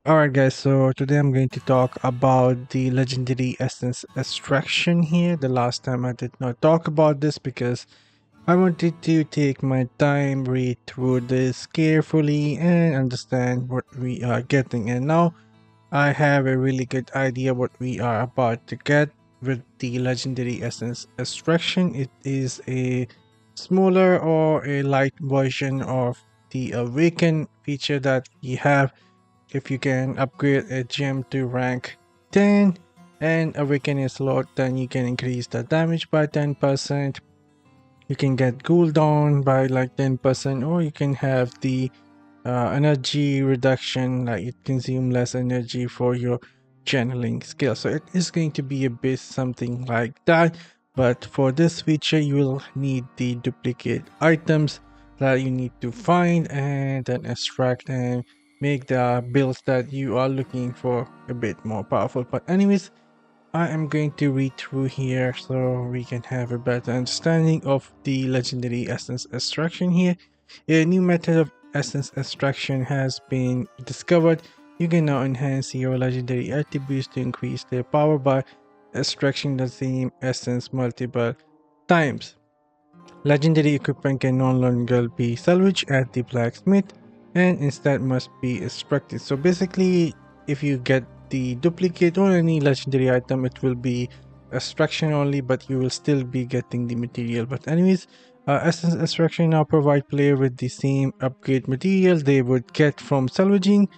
Alright guys, so today I'm going to talk about the legendary essence extraction here. The last time I did not talk about this because I wanted to take my time, read through this carefully and understand what we are getting. And now I have a really good idea what we are about to get with the legendary essence extraction. It is a smaller or a light version of the Awaken feature that we have. If you can upgrade a gem to rank 10 and awaken a slot, then you can increase the damage by 10%. You can get cooldown by like 10%, or you can have the energy reduction, like it consume less energy for your channeling skill. So it is going to be a bit something like that, but for this feature you will need the duplicate items that you need to find and then extract and make the builds that you are looking for a bit more powerful. But anyways, I am going to read through here so we can have a better understanding of the legendary essence extraction here. A new method of essence extraction has been discovered. You can now enhance your legendary attributes to increase their power by extracting the same essence multiple times. Legendary equipment can no longer be salvaged at the blacksmith and instead must be extracted. So basically, if you get the duplicate or any legendary item, it will be extraction only, but you will still be getting the material. But anyways, essence extraction now provide player with the same upgrade material they would get from salvaging,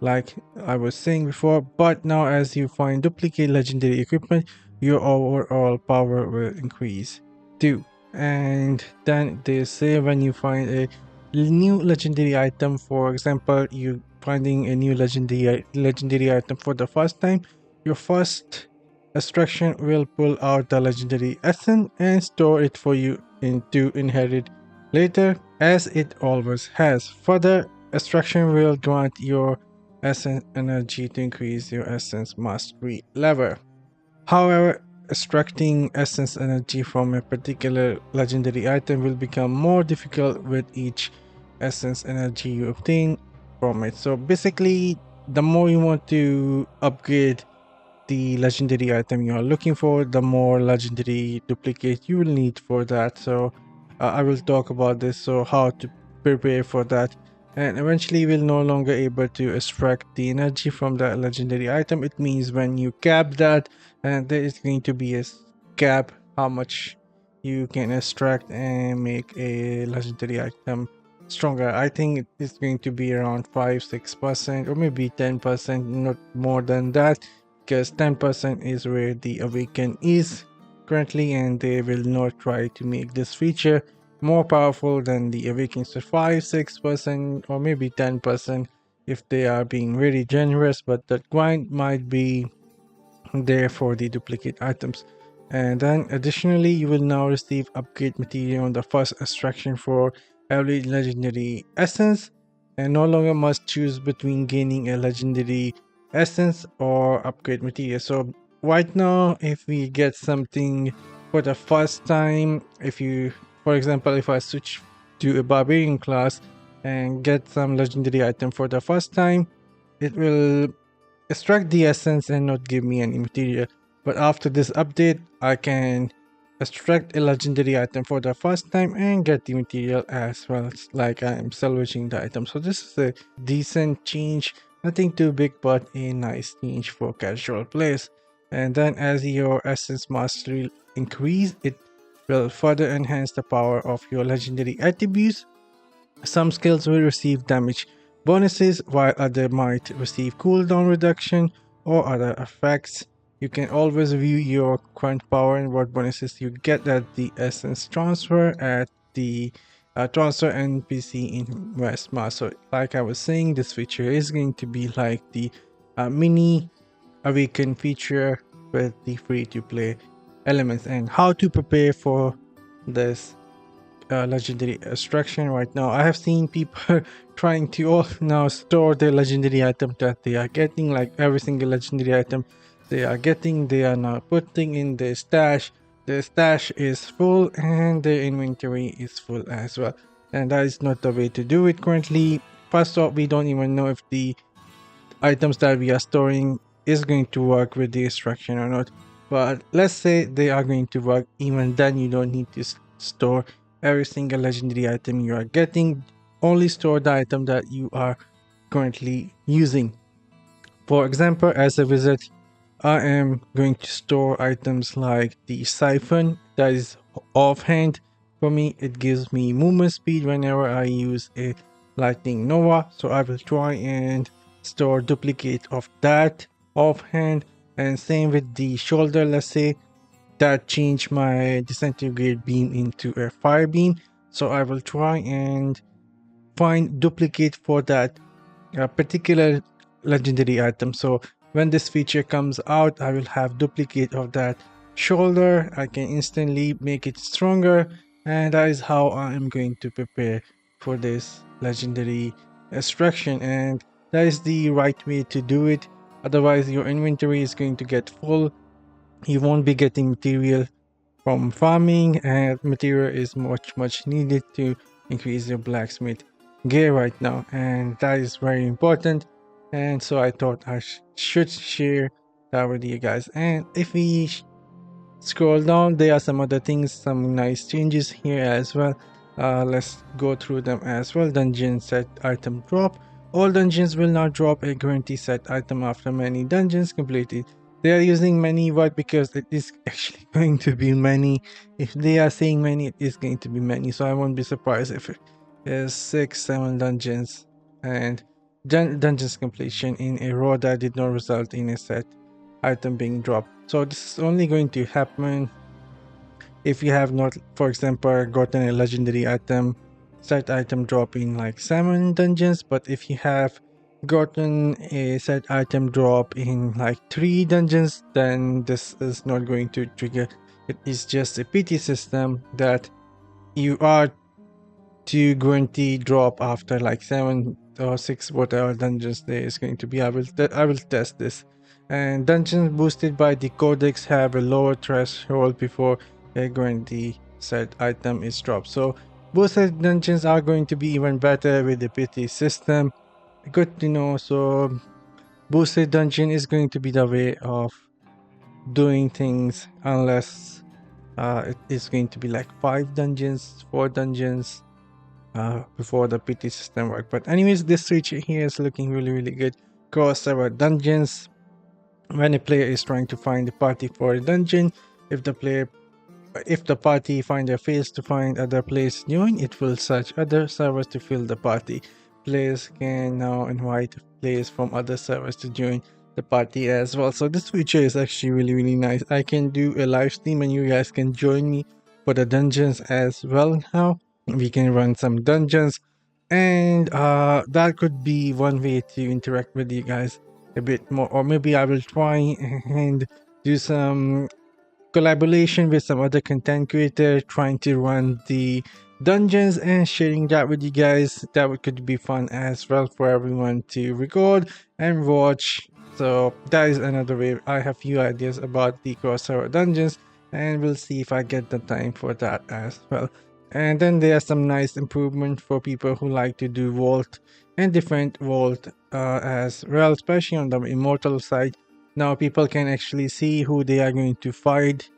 like I was saying before. But now as you find duplicate legendary equipment, your overall power will increase too. And then they say when you find a new legendary item, for example you finding a new legendary item for the first time, your first extraction will pull out the legendary essence and store it for you into inherit later, as it always has. Further extraction will grant your essence energy to increase your essence mastery level. However, extracting essence energy from a particular legendary item will become more difficult with each essence energy you obtain from it. So basically, the more you want to upgrade the legendary item you are looking for, the more legendary duplicate you will need for that. So I will talk about this, so how to prepare for that. And eventually we'll no longer able to extract the energy from that legendary item. It means when you cap that, and there is going to be a cap how much you can extract and make a legendary item stronger. I think it is going to be around 5-6% or maybe 10%, not more than that, because 10% is where the Awaken is currently, and they will not try to make this feature more powerful than the Awaken. So 5-6% or maybe 10% if they are being very generous, but that grind might be there for the duplicate items. And then additionally, you will now receive upgrade material on the first extraction for every legendary essence, and no longer must choose between gaining a legendary essence or upgrade material. So right now, if we get something for the first time, if you, for example, if I switch to a barbarian class and get some legendary item for the first time, it will extract the essence and not give me any material. But after this update, I can extract a legendary item for the first time and get the material as well. It's like I am salvaging the item. So this is a decent change, nothing too big, but a nice change for casual players. And then as your essence mastery increase, it will further enhance the power of your legendary attributes. Some skills will receive damage bonuses, while others might receive cooldown reduction or other effects. You can always view your current power and what bonuses you get at the essence transfer at the transfer NPC in Westmar. So like I was saying, this feature is going to be like the mini Awaken feature with the free to play elements. And how to prepare for this legendary extraction right now, I have seen people trying to all now store their legendary item that they are getting, like every single legendary item they are getting, they are now putting in their stash. Their stash is full and their inventory is full as well, and that is not the way to do it currently. First off, we don't even know if the items that we are storing is going to work with the extraction or not. But let's say they are going to work, even then you don't need to store every single legendary item you are getting. Only store the item that you are currently using. For example, as a wizard, I am going to store items like the siphon that is offhand. For me, it gives me movement speed whenever I use a lightning nova. So I will try and store duplicate of that offhand. And same with the shoulder, let's say that change my disintegrate beam into a fire beam. So I will try and find duplicate for that particular legendary item. So when this feature comes out, I will have duplicate of that shoulder. I can instantly make it stronger, and that is how I am going to prepare for this legendary extraction, and that is the right way to do it. Otherwise your inventory is going to get full. You won't be getting material from farming, and material is much needed to increase your blacksmith gear right now, and that is very important. And so I thought I should share that with you guys. And if we scroll down, there are some other things, some nice changes here as well. Let's go through them as well. Dungeon set item drop. All dungeons will now drop a guarantee set item after many dungeons completed. They are using many what, because it is actually going to be many. If they are saying many, it is going to be many, so I won't be surprised if it is 6-7 dungeons and dungeons completion in a row that did not result in a set item being dropped. So this is only going to happen if you have not, for example, gotten a legendary item, set item drop in like 7 dungeons. But if you have gotten a set item drop in like 3 dungeons, then this is not going to trigger. It is just a pity system that you are to guarantee drop after like 7 or 6 whatever dungeons there is going to be. I will test this. And dungeons boosted by the codex have a lower threshold before a guarantee set item is dropped. So boosted dungeons are going to be even better with the pity system. Good to know. So boosted dungeon is going to be the way of doing things, unless it is going to be like 5 dungeons, 4 dungeons before the PT system work. But anyways, this feature here is looking really good. Cross server dungeons. When a player is trying to find a party for a dungeon, if the party finder fails to find other players to join, it will search other servers to fill the party. Players can now invite players from other servers to join the party as well. So this feature is actually really nice. I can do a live stream and you guys can join me for the dungeons as well now. We can run some dungeons, and that could be one way to interact with you guys a bit more. Or maybe I will try and do some collaboration with some other content creator, trying to run the dungeons and sharing that with you guys. Could be fun as well for everyone to record and watch. So that is another way. I have few ideas about the cross server dungeons, and we'll see if I get the time for that as well. And then there are some nice improvement for people who like to do vault and different vault as well, especially on the immortal side. Now people can actually see who they are going to fight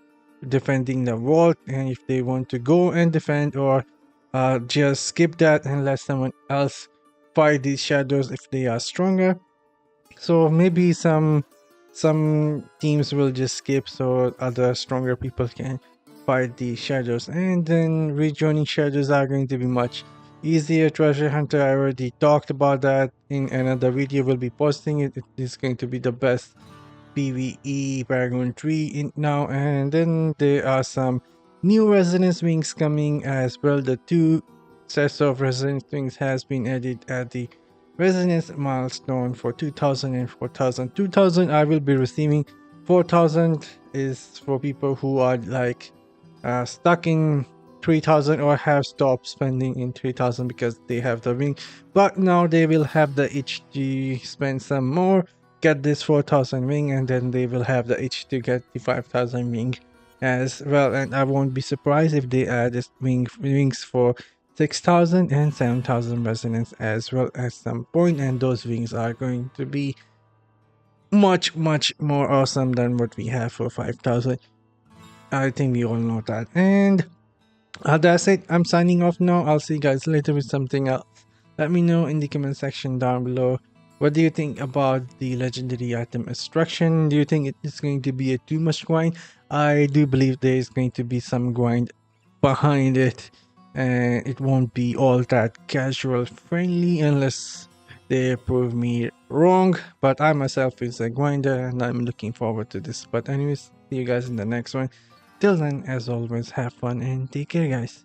defending the vault, and if they want to go and defend, or just skip that and let someone else fight these shadows if they are stronger. So maybe some teams will just skip so other stronger people can fight the shadows, and then rejoining shadows are going to be much easier. Treasure hunter, I already talked about that in another video. We'll be posting it. It is going to be the best PvE Paragon tree in now. And then there are some new resonance wings coming as well. The 2 sets of resonance wings has been added at the resonance milestone for 2000 and 4000. 2000 I will be receiving. 4000 is for people who are like stuck in 3000 or have stopped spending in 3000 because they have the wing, but now they will have the itch to spend some more, get this 4000 wing, and then they will have the itch to get the 5000 wing as well. And I won't be surprised if they add this wings for 6000 and 7000 resonance as well at some point, and those wings are going to be much more awesome than what we have for 5,000. I think we all know that. And that's it. I'm signing off now. I'll see you guys later with something else. Let me know in the comment section down below. What do you think about the legendary item extraction? Do you think it is going to be a too much grind? I do believe there is going to be some grind behind it, and it won't be all that casual friendly unless they prove me wrong. But I myself is a grinder and I'm looking forward to this. But anyways, see you guys in the next one. Till then, as always, have fun and take care, guys.